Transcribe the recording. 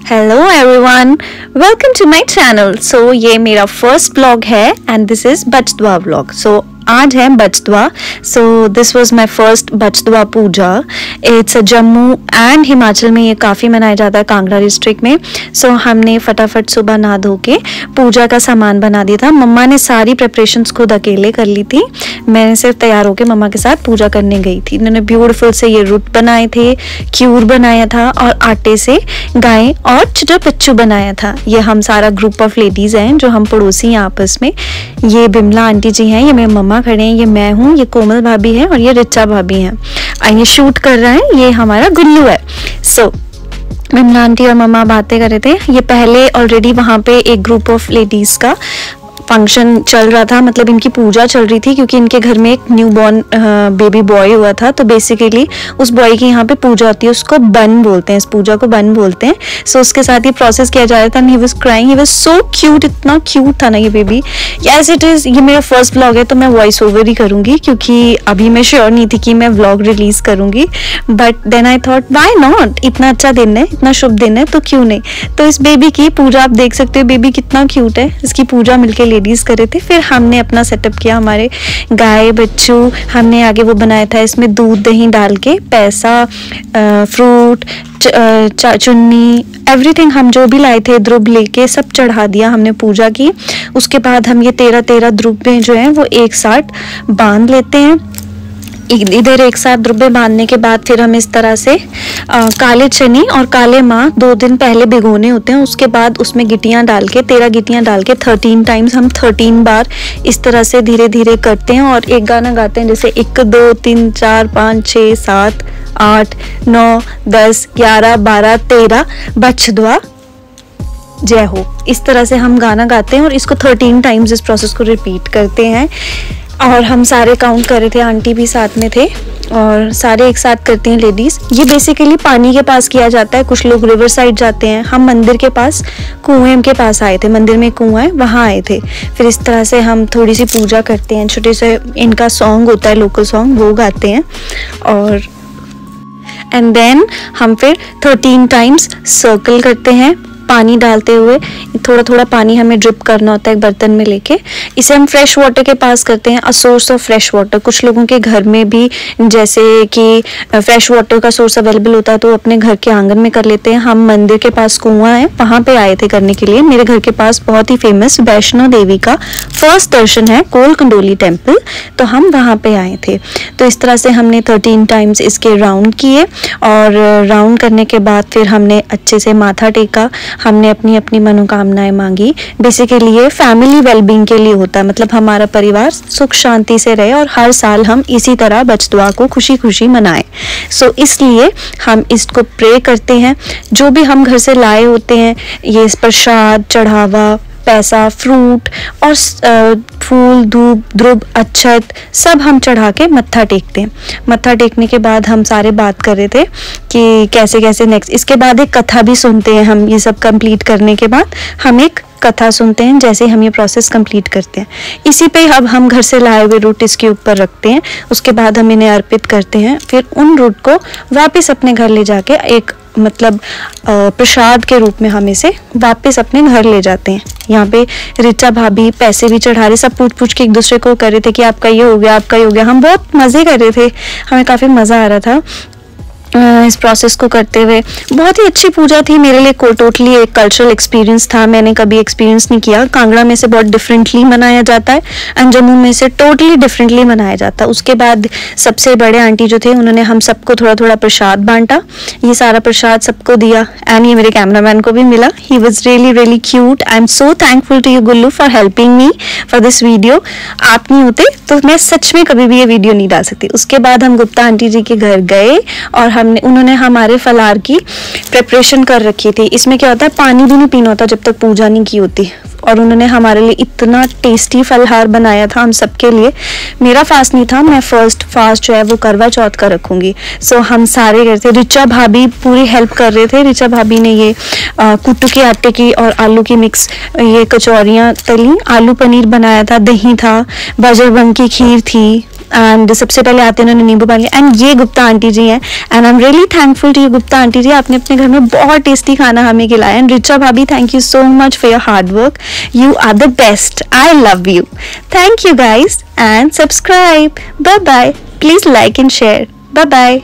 Hello everyone, welcome to my channel. So ये मेरा first blog है and this is Bachdua blog. So आज है Bachdua. So this was my first Bachdua puja. It's Jammu and Himachal में ये काफ़ी मनाया जाता है, कांगड़ा डिस्ट्रिक्ट में। सो हमने फटाफट सुबह नहा धो के पूजा का सामान बना दिया था। मम्मा ने सारी प्रिपरेशंस खुद अकेले कर ली थी, मैंने सिर्फ तैयार होकर मम्मा के साथ पूजा करने गई थी। इन्होंने ब्यूटीफुल से ये रुट बनाए थे, क्यूर बनाया था और आटे से गाय और छोटा बच्चू बनाया था। ये हम सारा ग्रुप ऑफ लेडीज़ हैं जो हम पड़ोसी हैं आपस में। ये बिमला आंटी जी हैं, ये मेरे मम्मा खड़े हैं, ये मैं हूँ, ये कोमल भाभी है और ये रिचा भाभी हैं। ये शूट कर रहा है, ये हमारा गुल्लू है। सो बिमला आंटी और मम्मा बातें कर रहे थे। ये पहले ऑलरेडी वहाँ पे एक ग्रुप ऑफ लेडीज़ का फंक्शन चल रहा था, मतलब इनकी पूजा चल रही थी क्योंकि इनके घर में एक न्यू बॉर्न बेबी बॉय हुआ था। तो बेसिकली उस बॉय की यहाँ पे पूजा होती है, उसको बन बोलते हैं, इस पूजा को बन बोलते हैं। सो उसके साथ ही प्रोसेस किया जा रहा था। He was crying, he was so cute, इतना क्यूट था ना ये बेबी। यस इट इज़, ये मेरा फर्स्ट व्लॉग है तो मैं वॉइस ओवर ही करूँगी क्योंकि अभी मैं श्योर नहीं थी कि मैं व्लॉग रिलीज़ करूँगी, but then I thought why not, इतना अच्छा दिन है, इतना शुभ दिन है तो क्यों नहीं। तो इस बेबी की पूजा आप देख सकते हो, बेबी कितना क्यूट है। इसकी पूजा मिलके लेडीज कर रहे थे। फिर हमने अपना सेटअप किया, हमारे गाय बच्चू हमने आगे वो बनाया था, इसमें दूध दही डाल के पैसा, फ्रूट, चुन्नी, एवरीथिंग हम जो भी लाए थे द्रुब लेके सब चढ़ा दिया हमने, पूजा की। उसके बाद हम ये 13 द्रुबें जो हैं वो एक साथ बांध लेते हैं। इधर एक साथ द्रुबे बांधने के बाद फिर हम इस तरह से काले चने और काले माँ 2 दिन पहले भिगोने होते हैं। उसके बाद उसमें गिट्टियाँ डाल के 13 गिट्टियाँ डाल के 13 टाइम्स हम 13 बार इस तरह से धीरे धीरे करते हैं और एक गाना गाते हैं, जैसे 1 2 3 4 5 6 7 8 9 10 11 12 13 बचदुआ जय हो। इस तरह से हम गाना गाते हैं और इसको 13 टाइम्स इस प्रोसेस को रिपीट करते हैं। और हम सारे काउंट कर रहे थे, आंटी भी साथ में थे और सारे एक साथ करती हैं लेडीज़। ये बेसिकली पानी के पास किया जाता है, कुछ लोग रिवर साइड जाते हैं, हम मंदिर के पास कुएं के पास आए थे, मंदिर में कुआं है वहाँ आए थे। फिर इस तरह से हम थोड़ी सी पूजा करते हैं, छोटे से इनका सॉन्ग होता है, लोकल सॉन्ग, वो गाते हैं और एंड देन हम फिर 13 टाइम्स सर्कल करते हैं पानी डालते हुए। थोड़ा थोड़ा पानी हमें ड्रिप करना होता है एक बर्तन में लेके। इसे हम फ्रेश वाटर के पास करते हैं, a source of fresh water. कुछ लोगों के घर में भी जैसे कि फ्रेश वाटर का सोर्स अवेलेबल होता है तो अपने घर के आंगन में कर लेते हैं। हम मंदिर के पास कुआं है वहाँ पे आए थे करने के लिए। मेरे घर के पास बहुत ही फेमस वैष्णो देवी का फर्स्ट दर्शन है, कोल कंडोली टेम्पल, तो हम वहाँ पे आए थे। तो इस तरह से हमने 13 टाइम्स इसके राउंड किए और राउंड करने के बाद फिर हमने अच्छे से माथा टेका, हमने अपनी अपनी मनोकामनाएं मांगी। बेसिकली ये फैमिली वेलबींग के लिए होता है, मतलब हमारा परिवार सुख शांति से रहे और हर साल हम इसी तरह बचदुआ को खुशी खुशी मनाएं। सो इसलिए हम इसको प्रे करते हैं। जो भी हम घर से लाए होते हैं, ये प्रसाद, चढ़ावा, पैसा, फ्रूट और फूल, धूप, द्रुब, अक्षत सब हम चढ़ा के मत्था टेकते हैं। मत्था टेकने के बाद हम सारे बात कर रहे थे कि कैसे कैसे नेक्स्ट। इसके बाद एक कथा भी सुनते हैं हम, ये सब कंप्लीट करने के बाद हम एक कथा सुनते हैं जैसे हम ये प्रोसेस कंप्लीट करते हैं। इसी पे अब हम घर से लाए हुए रूट इसके ऊपर रखते हैं। उसके बाद हम इन्हें अर्पित करते हैं। फिर उन रूट को वापस अपने घर ले जाके एक मतलब प्रसाद के रूप में हम इसे वापस अपने घर ले जाते हैं। यहाँ पे रिचा भाभी पैसे भी चढ़ा रहे, सब पूछ के एक दूसरे को कर रहे थे कि आपका ये हो गया, आपका ये हो गया। हम बहुत मज़े कर रहे थे, हमें काफ़ी मज़ा आ रहा था इस प्रोसेस को करते हुए। बहुत ही अच्छी पूजा थी मेरे लिए, टोटली एक कल्चरल एक्सपीरियंस था, मैंने कभी एक्सपीरियंस नहीं किया। कांगड़ा में से बहुत डिफरेंटली मनाया जाता है एंड जम्मू में से टोटली डिफरेंटली मनाया जाता है। उसके बाद सबसे बड़े आंटी जो थे उन्होंने हम सबको थोड़ा थोड़ा प्रसाद बांटा, ये सारा प्रसाद सबको दिया एंड ये मेरे कैमरामैन को भी मिला। He was really really cute. I am so thankful to you Gullu for helping me for this video. आप नहीं होते तो मैं सच में कभी भी ये वीडियो नहीं डाल सकती। उसके बाद हम गुप्ता आंटी जी के घर गए और उन्होंने हमारे फलार की प्रिपरेशन कर रखी थी। इसमें क्या होता है, पानी भी नहीं पीना होता जब तक पूजा नहीं की होती, और उन्होंने हमारे लिए इतना टेस्टी फलहार बनाया था हम सबके लिए। मेरा फास्ट नहीं था, मैं फर्स्ट फास्ट जो है वो करवा चौथ का रखूंगी। सो हम सारे करते, रिचा भाभी पूरी हेल्प कर रहे थे। रिचा भाभी ने ये कुट्टू के आटे की और आलू की मिक्स ये कचौरियाँ तली, आलू पनीर बनाया था, दही था, बाजरबंग की खीर थी, एंड सबसे पहले आते हैं उन्होंने नींबू पानी, एंड ये गुप्ता आंटी जी हैं, and I am really thankful to you Gupta aunty ji, आपने अपने घर में बहुत टेस्टी खाना हमें खिलाया। And Richa bhabhi, thank you so much for your hard work, you are the best, I love you, thank you guys, and subscribe, bye bye, please like and share, bye bye.